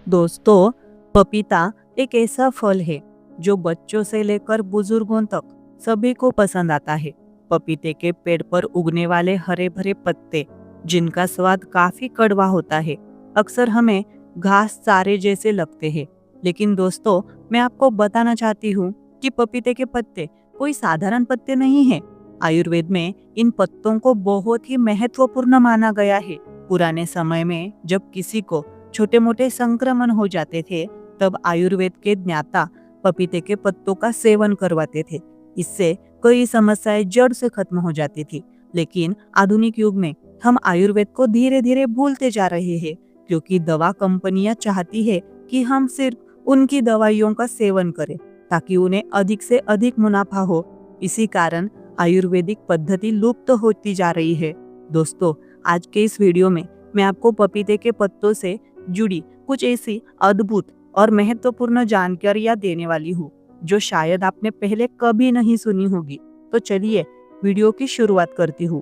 दोस्तों, पपीता एक ऐसा फल है जो बच्चों से लेकर बुजुर्गों तक सभी को पसंद आता है। पपीते के पेड़ पर उगने वाले हरे भरे पत्ते, जिनका स्वाद काफी कड़वा होता है, अक्सर हमें घास चारे जैसे लगते हैं। लेकिन दोस्तों, मैं आपको बताना चाहती हूँ कि पपीते के पत्ते कोई साधारण पत्ते नहीं है। आयुर्वेद में इन पत्तों को बहुत ही महत्वपूर्ण माना गया है। पुराने समय में जब किसी को छोटे मोटे संक्रमण हो जाते थे, तब आयुर्वेद के ज्ञाता पपीते के पत्तों का सेवन करवाते थे। इससे कई समस्याएं जड़ से खत्म हो जाती थी। लेकिन आधुनिक युग में हम आयुर्वेद को धीरे धीरे भूलते जा रहे हैं, क्योंकि दवा कंपनियां चाहती है कि हम सिर्फ उनकी दवाइयों का सेवन करें ताकि उन्हें अधिक से अधिक मुनाफा हो। इसी कारण आयुर्वेदिक पद्धति लुप्त होती जा रही है। दोस्तों, आज के इस वीडियो में मैं आपको पपीते के पत्तों से जुड़ी कुछ ऐसी अद्भुत और महत्वपूर्ण जानकारियां देने वाली हूँ जो शायद आपने पहले कभी नहीं सुनी होगी। तो चलिए वीडियो की शुरुआत करती हूँ।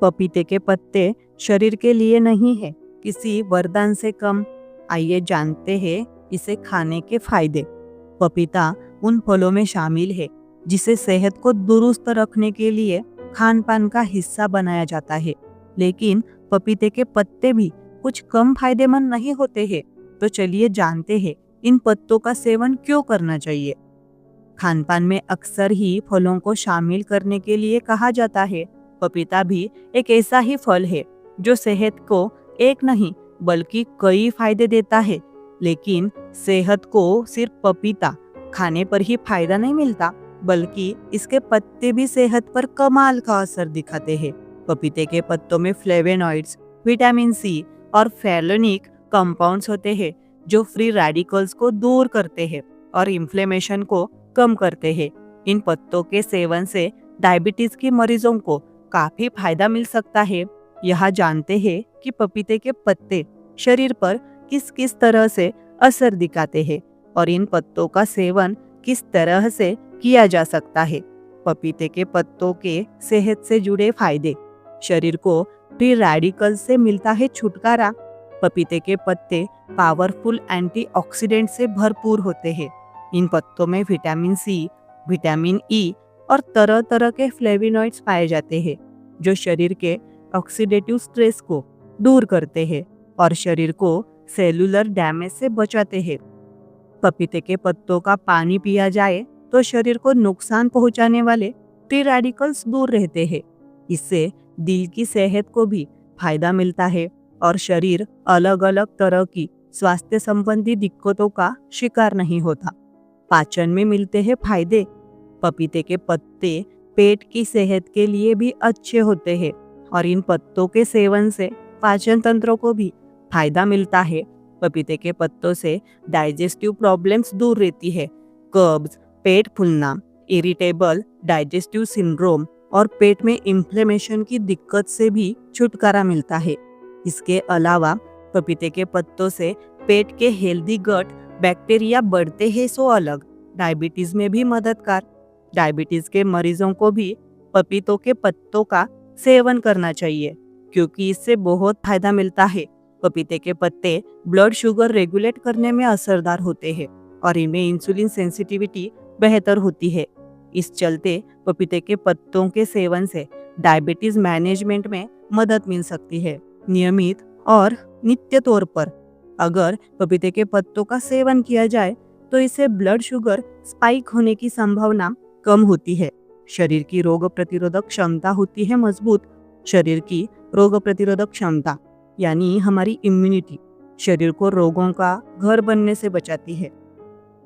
पपीते के पत्ते शरीर के लिए नहीं है किसी वरदान से कम। आइए जानते हैं इसे खाने के फायदे। पपीता उन फलों में शामिल है जिसे सेहत को दुरुस्त रखने के लिए खान पान का हिस्सा बनाया जाता है। लेकिन पपीते के पत्ते भी कुछ कम फायदेमंद नहीं होते हैं। तो चलिए जानते हैं इन पत्तों का सेवन क्यों करना चाहिए। खानपान में अक्सर ही फलों को शामिल करने के लिए कहा जाता है। पपीता भी एक ऐसा ही फल है जो सेहत को एक नहीं बल्कि कई फायदे देता है। लेकिन सेहत को सिर्फ पपीता खाने पर ही फायदा नहीं मिलता, बल्कि इसके पत्ते भी सेहत पर कमाल का असर दिखाते हैं। पपीते के पत्तों में फ्लेवोनॉइड्स, विटामिन सी और फेलोनिक कंपाउंड्स होते हैं जो फ्री रेडिकल्स को दूर करते हैं और इन्फ्लेमेशन को कम करते हैं। इन पत्तों के सेवन से डायबिटीज के मरीजों को काफी फायदा मिल सकता है। यह जानते हैं कि पपीते के पत्ते शरीर पर किस किस तरह से असर दिखाते हैं और इन पत्तों का सेवन किस तरह से किया जा सकता है। पपीते के पत्तों के सेहत से जुड़े फायदे। शरीर को फ्री रेडिकल से मिलता है छुटकारा। पपीते के पत्ते पावरफुल एंटीऑक्सीडेंट से भरपूर होते हैं। इन पत्तों में विटामिन सी, विटामिन ई और तरह तरह के फ्लेवोनॉइड्स पाए जाते हैं जो शरीर के ऑक्सीडेटिव स्ट्रेस को दूर करते हैं और शरीर को सेलुलर डैमेज से बचाते हैं। पपीते के पत्तों का पानी पिया जाए तो शरीर को नुकसान पहुंचाने वाले फ्री रेडिकल्स दूर रहते हैं। इससे दिल की सेहत को भी फायदा मिलता है और शरीर अलग अलग तरह की स्वास्थ्य संबंधी दिक्कतों का शिकार नहीं होता। पाचन में मिलते हैं फायदे। पपीते के पत्ते पेट की सेहत के लिए भी अच्छे होते हैं और इन पत्तों के सेवन से पाचन तंत्र को भी फायदा मिलता है। पपीते के पत्तों से डाइजेस्टिव प्रॉब्लम्स दूर रहती है। कब्ज, पेट फूलना, इरिटेबल डाइजेस्टिव सिंड्रोम और पेट में इन्फ्लेमेशन की दिक्कत से भी छुटकारा मिलता है। इसके अलावा पपीते के पत्तों से पेट के हेल्दी गट बैक्टीरिया बढ़ते हैं सो अलग। डायबिटीज में भी मददगार। डायबिटीज के मरीजों को भी पपीतों के पत्तों का सेवन करना चाहिए क्योंकि इससे बहुत फायदा मिलता है। पपीते के पत्ते ब्लड शुगर रेगुलेट करने में असरदार होते हैं और इनमें इंसुलिन सेंसिटिविटी बेहतर होती है। इस चलते पपीते के पत्तों के सेवन से डायबिटीज मैनेजमेंट में मदद मिल सकती है। नियमित और नित्य तौर पर अगर पपीते के पत्तों का सेवन किया जाए तो इससे ब्लड शुगर स्पाइक होने की संभावना कम होती है। शरीर की रोग प्रतिरोधक क्षमता होती है मजबूत। शरीर की रोग प्रतिरोधक क्षमता यानी हमारी इम्यूनिटी शरीर को रोगों का घर बनने से बचाती है।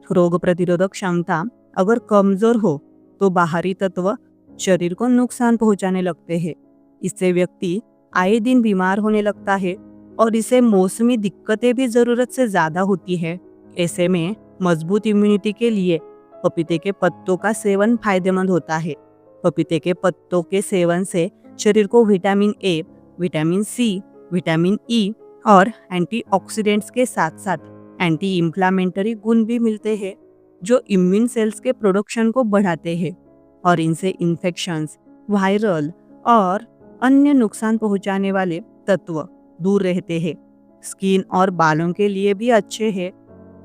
रोग प्रतिरोधक क्षमता अगर कमजोर हो तो बाहरी तत्व शरीर को नुकसान पहुंचाने लगते हैं। इससे व्यक्ति आए दिन बीमार होने लगता है और इसे मौसमी दिक्कतें भी जरूरत से ज्यादा होती है। ऐसे में मजबूत इम्यूनिटी के लिए पपीते के पत्तों का सेवन फायदेमंद होता है। पपीते के पत्तों के सेवन से शरीर को vitamin A, vitamin C, vitamin E और एंटीऑक्सीडेंट्स के साथ साथ एंटी इंफ्लेमेटरी गुण भी मिलते हैं जो इम्यून सेल्स के प्रोडक्शन को बढ़ाते हैं और इनसे इन्फेक्शंस, वायरल और अन्य नुकसान पहुंचाने वाले तत्व दूर रहते हैं। स्किन और बालों के लिए भी अच्छे हैं।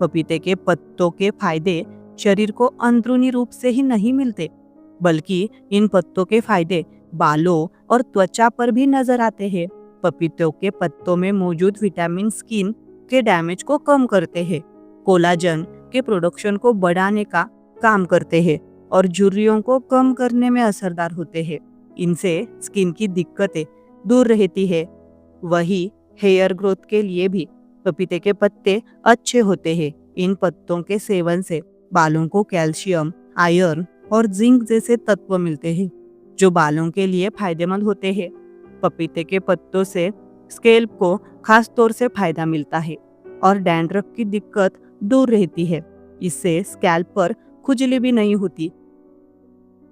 पपीते के पत्तों के फायदे शरीर को अंदरूनी रूप से ही नहीं मिलते, बल्कि इन पत्तों के फायदे बालों और त्वचा पर भी नजर आते हैं। पपीतों के पत्तों में मौजूद विटामिन स्किन के डैमेज को कम करते हैं, कोलाजन के प्रोडक्शन को बढ़ाने का काम करते हैं और झुर्रियों को कम करने में असरदार होते हैं। इनसे स्किन की दिक्कतें दूर रहती है। वही हेयर ग्रोथ के लिए भी पपीते के पत्ते अच्छे होते हैं। इन पत्तों के सेवन से बालों को कैल्शियम, आयरन और जिंक जैसे तत्व मिलते हैं, जो बालों के लिए फायदेमंद होते हैं। पपीते के पत्तों से स्कैल्प को खास तौर से फायदा मिलता है और डैंड्रफ की दिक्कत दूर रहती है। इससे स्कैल्प पर खुजली भी नहीं होती।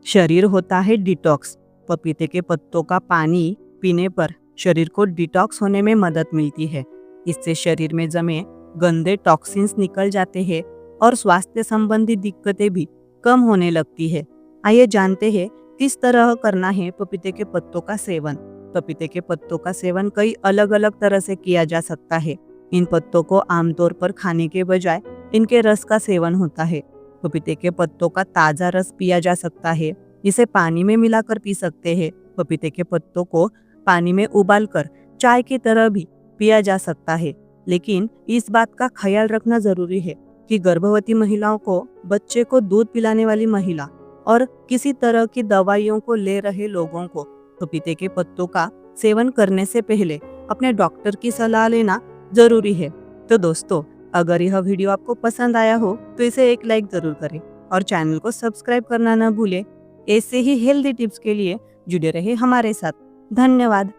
शरीर होता है डिटॉक्स। पपीते के पत्तों का पानी पीने पर शरीर को डिटॉक्स होने में मदद मिलती है। इससे शरीर में जमे गंदे टॉक्सिन्स निकल जाते हैं और स्वास्थ्य संबंधी दिक्कतें भी कम होने लगती है। आइए जानते हैं किस तरह करना है पपीते के पत्तों का सेवन। पपीते के पत्तों का सेवन कई अलग अलग तरह से किया जा सकता है। इन पत्तों को आमतौर पर खाने के बजाय इनके रस का सेवन होता है। पपीते के पत्तों का ताज़ा रस पिया जा सकता है। इसे पानी में मिलाकर पी सकते हैं। पपीते के पत्तों को पानी में उबालकर चाय की तरह भी पिया जा सकता है, लेकिन इस बात का ख्याल रखना जरूरी है कि गर्भवती महिलाओं को, बच्चे को दूध पिलाने वाली महिला और किसी तरह की दवाइयों को ले रहे लोगों को पपीते के पत्तों का सेवन करने से पहले अपने डॉक्टर की सलाह लेना जरूरी है। तो दोस्तों, अगर यह वीडियो आपको पसंद आया हो तो इसे एक लाइक जरूर करें और चैनल को सब्सक्राइब करना न भूलें। ऐसे ही हेल्दी टिप्स के लिए जुड़े रहे हमारे साथ। धन्यवाद।